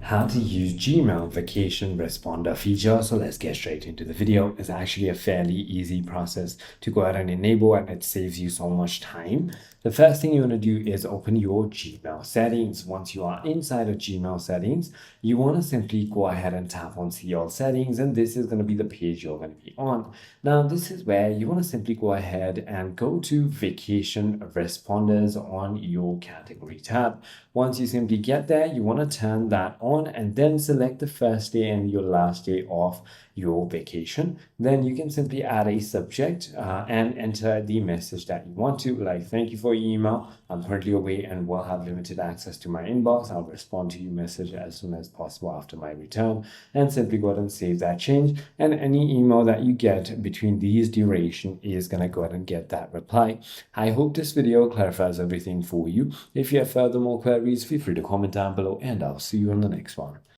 how to use Gmail vacation responder feature. So let's get straight into the video. It's actually a fairly easy process to go ahead and enable, and it saves you so much time. The first thing you want to do is open your Gmail settings. Once you are inside of Gmail settings, you want to simply go ahead and tap on see all settings, and this is going to be the page you're going to be on. Now, this is where you want to simply go ahead and go to vacation responders on your category tab. Once you simply get there, you want to turn that on and then select the first day and your last day of your vacation. Then you can simply add a subject and enter the message that you want to, like, thank you for your email. I'm currently away and will have limited access to my inbox. I'll respond to your message as soon as possible after my return, and simply go ahead and save that change. And any email that you get between these duration is going to go ahead and get that reply. I hope this video clarifies everything for you. If you have further more queries, feel free to comment down below, and I'll see you on the next one.